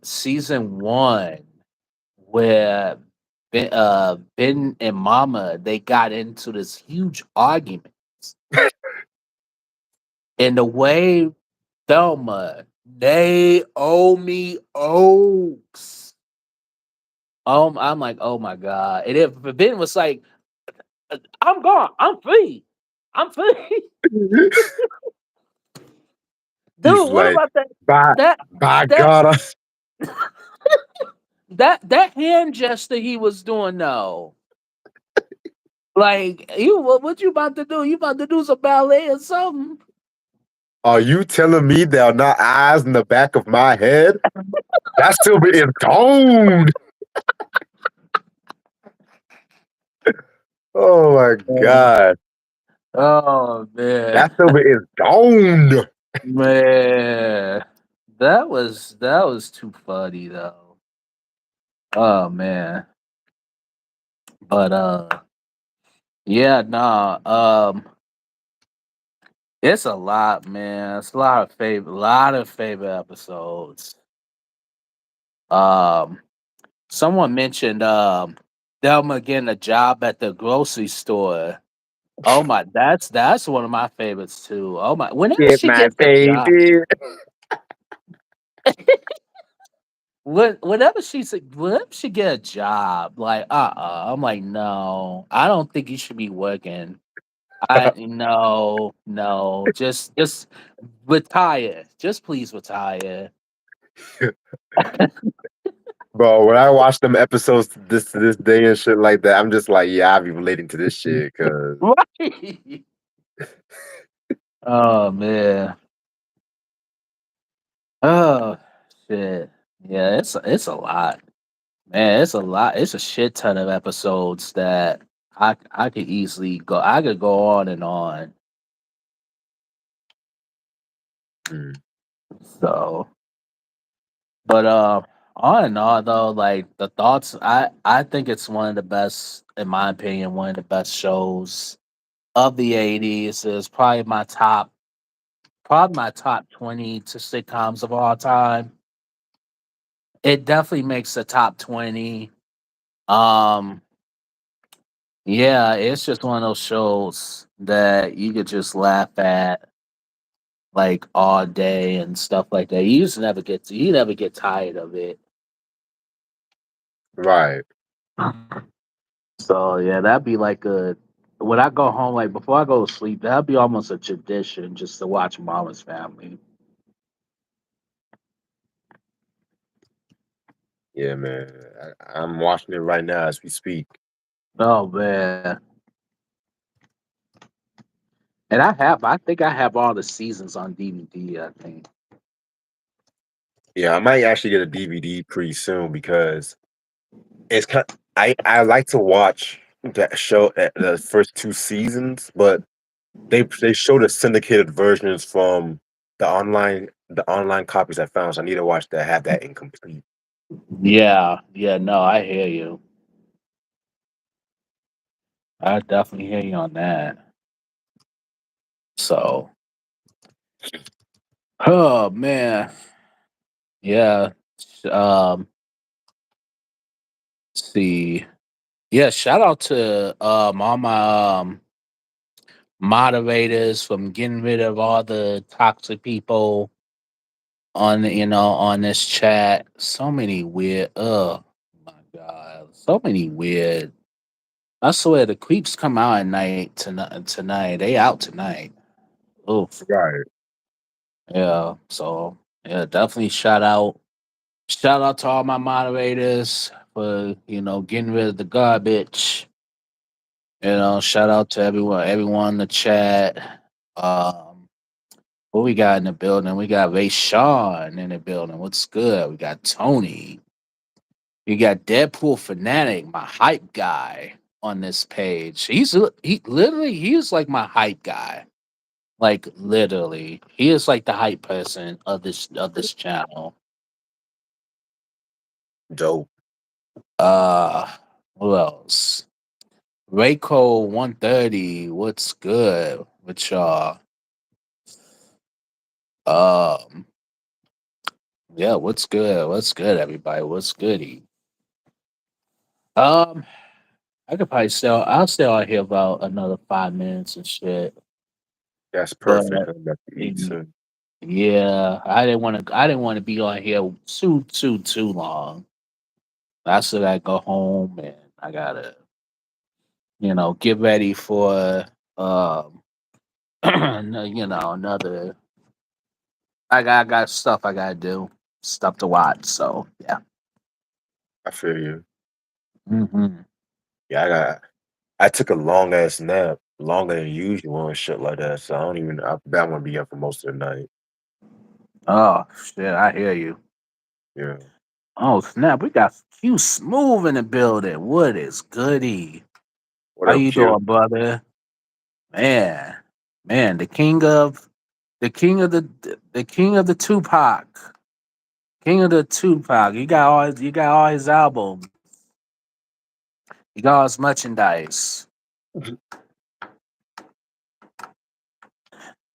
season one where Ben and Mama they got into this huge argument, and the way Thelma they owe me oaks. I'm like, oh my god! And if Ben was like, I'm gone, I'm free, I'm free, He's dude. What like, about that? by That by that God, that hand gesture he was doing though. Like you, what you about to do? You about to do some ballet or something? are you telling me there are not eyes in the back of my head? That silver is gone. Oh my God. Oh man, That silver is gone. man, that was too funny though. Oh man, but yeah, nah, it's a lot, man. It's lot of favorite episodes. Um, someone mentioned Thelma getting a job at the grocery store. Oh my, that's one of my favorites too. Oh my, whenever Get she my gets a job. baby. Whenever she get a job, like I'm like, no, I don't think you should be working. I no, just retire. Just please retire. Bro, when I watch them episodes to this day and shit like that, I'm just like, yeah, I be relating to this shit because Right. Oh man. Oh shit. Yeah, it's a lot. Man, it's a lot. It's a shit ton of episodes that I could easily go. I could go on and on. So, but all in all, though, like the thoughts, I think it's one of the best, in my opinion, one of the best shows of the '80s. Is probably my top 20 to sitcoms of all time. It definitely makes the top 20. Um, yeah, it's just one of those shows that you could just laugh at like all day and stuff like that. You never get tired of it. right, So yeah, that'd be like a when I go home, like before I go to sleep, that'd be almost a tradition just to watch Mama's Family. yeah, man. I'm watching it right now as we speak. Oh man. And I think I have all the seasons on DVD, I think. Yeah, I might actually get a DVD pretty soon because it's kind. I like to watch that show at the first two seasons, but they show the syndicated versions from the online copies I found. So I need to watch that. Have that incomplete. Yeah, yeah, no, I hear you. I definitely hear you on that. So, oh man, yeah. Let's see, yeah. Shout out to all my moderators from getting rid of all the toxic people on on this chat. So many weird. Oh my god, so many weird. I swear the creeps come out at night tonight. Tonight they out tonight. Oof. Right. Yeah. So yeah, definitely shout out to all my moderators for getting rid of the garbage. Shout out to everyone in the chat. What we got in the building? We got Ray Sean in the building. What's good? We got Tony. You got Deadpool fanatic, my hype guy on this page. He literally he is like my hype guy. Like literally, he is like the hype person of this channel. Dope. Uh, who else? Rayco 130. What's good with y'all? Um, yeah, what's good? What's good, everybody? What's goody? Um, I could probably still I'll stay out here about another 5 minutes and shit. That's But perfect. I'm about to eat y- soon. yeah, I didn't want to be on here too long. I said I go home and I gotta, get ready for um another I got stuff I gotta do, stuff to watch. So yeah. I feel you. Hmm. Yeah, I took a long ass nap, longer than usual and shit like that. So I don't even. I bet I'm gonna be up for most of the night. Oh shit, I hear you. Yeah. Oh snap, we got Q Smooth in the building. What is goody? What How up, you Q? doing, brother? Man, man, the king of the Tupac, king of the Tupac. You got all his albums. You got all his merchandise.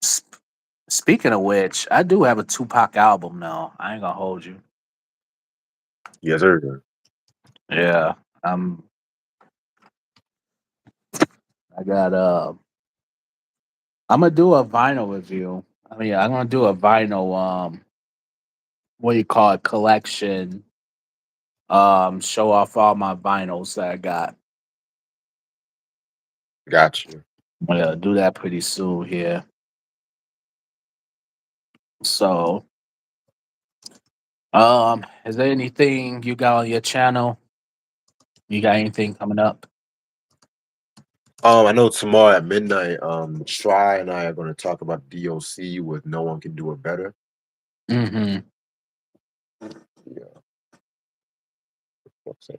Sp- Speaking of which, I do have a Tupac album now. I ain't gonna hold you. Yes, sir. Yeah, I'm. I got. I'm gonna do a vinyl review. I mean, I'm gonna do a vinyl. What do you call it? Collection. Show off all my vinyls that I got. Got you. I'm gonna do that pretty soon here. So, is there anything you got on your channel? You got anything coming up? I know tomorrow at midnight, Try and I are gonna talk about DOC with No One Can Do It Better. Mm-hmm. Yeah. So,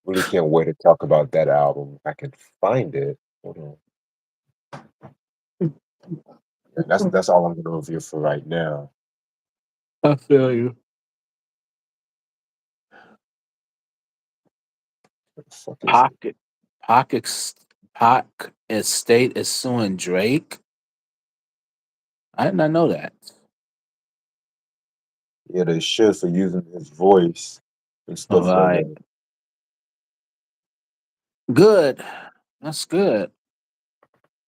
really can't wait to talk about that album. If I can find it. Hold on. Yeah, that's all I'm gonna review for right now. I feel you. What the fuck is it? Pocket, Pocket, Pac Estate is suing Drake. I did not know that. Yeah, they should for using his voice and All stuff like right, that. good. That's good.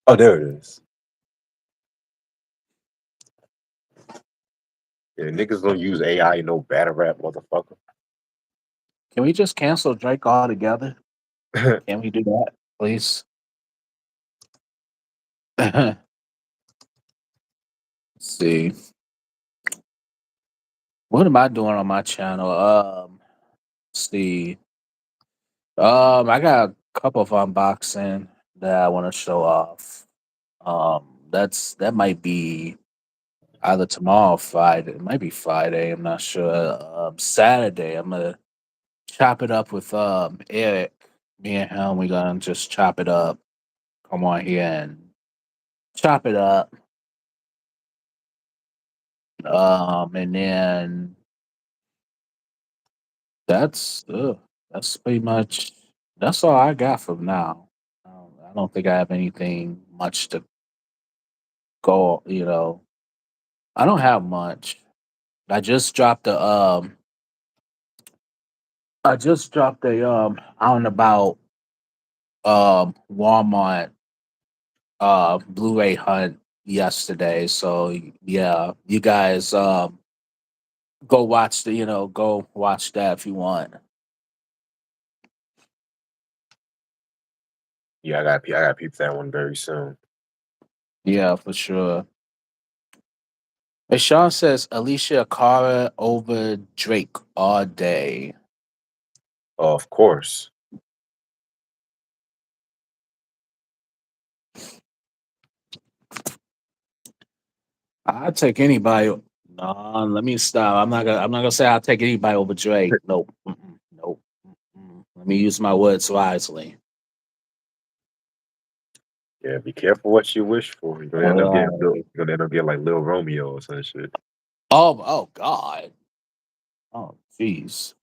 Oh, there it is. Yeah, niggas don't use AI, no battle rap, motherfucker. Can we just cancel Drake altogether? Can we do that, please? Let's see. What am I doing on my channel? Let's see. I got a couple of unboxing that I want to show off. That might be either tomorrow or Friday. It might be Friday. I'm not sure. Saturday. I'm gonna chop it up with Eric. Me and him. We gonna just chop it up. Come on here and chop it up. And then that's that's pretty much that's all I got for now. I don't think I have anything much to go. I don't have much. I just dropped a out and about Walmart Blu-ray hunt yesterday. So yeah, you guys go watch that if you want. Yeah, I got peep that one very soon. Yeah, for sure. And Sean says Alicia Cara over Drake all day. Of course. I'd take anybody. No, let me stop. I'm not gonna say I'll take anybody over Drake. Nope. Mm-mm. Nope. Let me use my words wisely. Yeah, be careful what you wish for. You're gonna end up getting Right. you're gonna end up getting like Lil Romeo or some shit. Oh God. Oh jeez.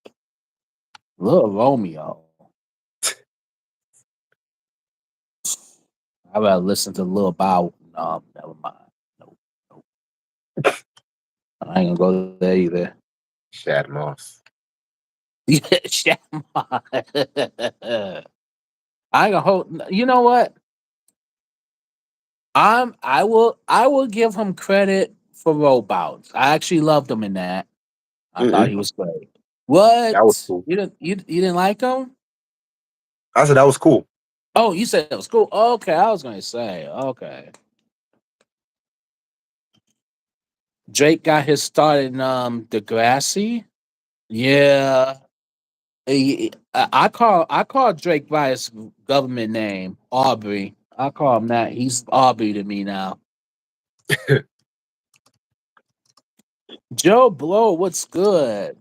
Little Romeo. I rather listen to Lil Bow. No, never mind. Nope, nope. I ain't gonna go there either. Shad Moss. Yeah, Shamrock. I ain't gonna hold. You know what? I will give him credit for Robots. I actually loved him in that. I thought Mm-mm. he was great. That was What? cool. You didn't like him? I said that was cool. Oh, you said it was cool. Okay, I was gonna say okay. Drake got his start in Degrassi. Yeah, I call Drake by his government name, Aubrey. I call him that. He's Aubrey to me now. Joe Blow, what's good?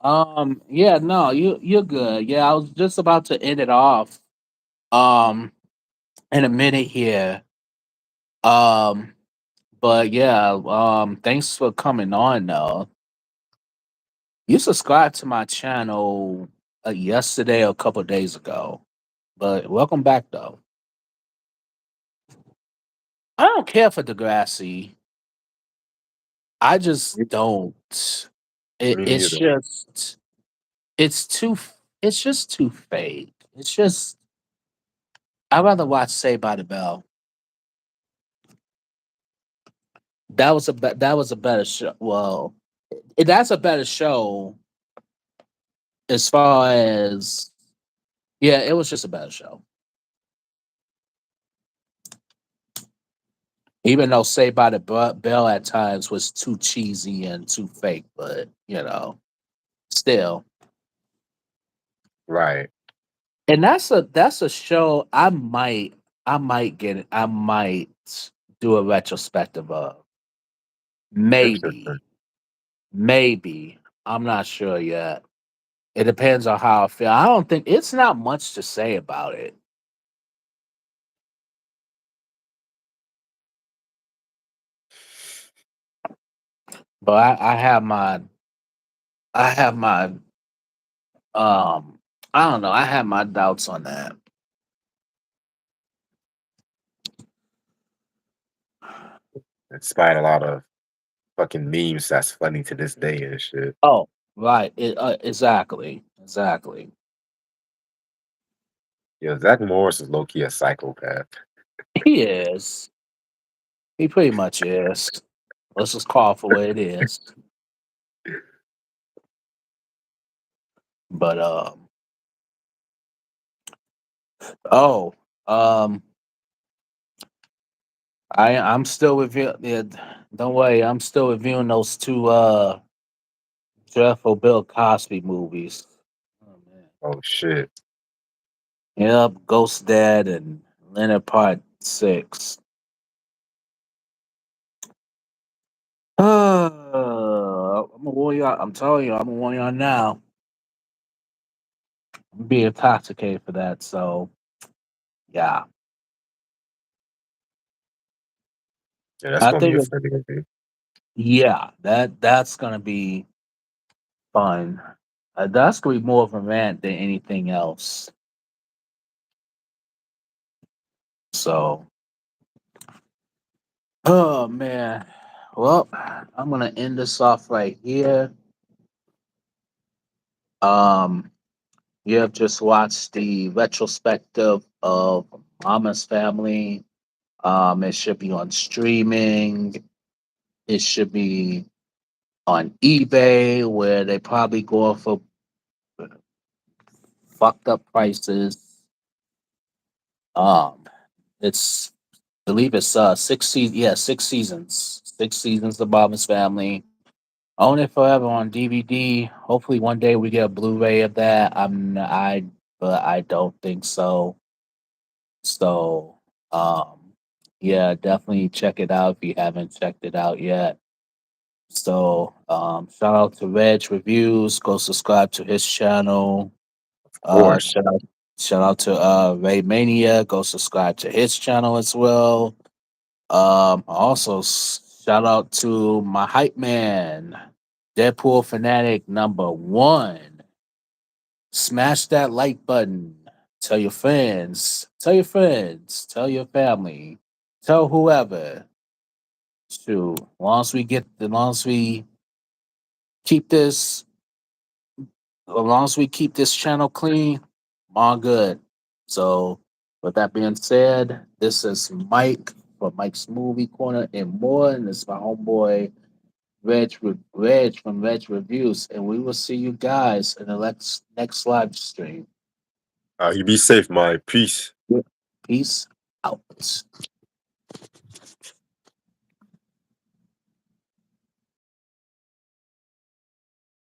Yeah, no, you're good. Yeah, I was just about to end it off. Um, in a minute here. Um, but yeah, thanks for coming on though. You subscribed to my channel yesterday or a couple days ago, but welcome back though. I don't care for Degrassi. I just don't. It, Me it's neither. just it's too it's just too fake. It's just I'd rather watch Say by the Bell. That was a better show. Well, that's a better show as far as yeah. It was just a better show. Even though Say by the Bell at times was too cheesy and too fake, but still. Right. And that's a show I might do a retrospective of. Interesting. Maybe. Maybe. I'm not sure yet. It depends on how I feel. I don't think it's not much to say about it. But I have my I don't know, I have my doubts on that. Despite a lot of fucking memes that's funny to this day and shit. Oh, right. Exactly. Exactly. Yeah, Zach Morris is low key a psychopath. He is. He pretty much is. Let's just call it for what it is. But oh, um I'm still reviewing. Yeah, don't worry, I'm still reviewing those two dreadful Bill Cosby movies. Oh man. Oh shit. Yep, Ghost Dad and Leonard Part 6. I'm gonna warn you. I'm telling you, I'm gonna warn you on now. I'm being intoxicated for that. So yeah, Yeah, that's I gonna be think a it, funny movie. yeah, that's gonna be fun. That's gonna be more of a rant than anything else. So, oh man. Well, I'm gonna end this off right here. Um, you have just watched the retrospective of Mama's Family. It should be on streaming. It should be on eBay where they probably go for fucked up prices. Um, it's I believe it's 6 seasons. Yeah, 6 seasons. 6 seasons of Mama's Family. Own it forever on DVD. Hopefully one day we get a Blu-ray of that. But I don't think so. So yeah, definitely check it out if you haven't checked it out yet. So shout out to Reg Reviews. Go subscribe to his channel. course. Shout out to Ray Mania. Go subscribe to his channel as well. Also shout out to my hype man, Deadpool fanatic number one. Smash that like button. Tell your friends. Tell your friends. Tell your family. Tell whoever. Shoot, as long as we keep this, as long as we keep this channel clean, I'm all good. So, with that being said, this is Mike for Mike's Movie Corner and more, and it's my homeboy Reg from Reg Reviews, and we will see you guys in the next live stream. You be safe, my peace. Peace out.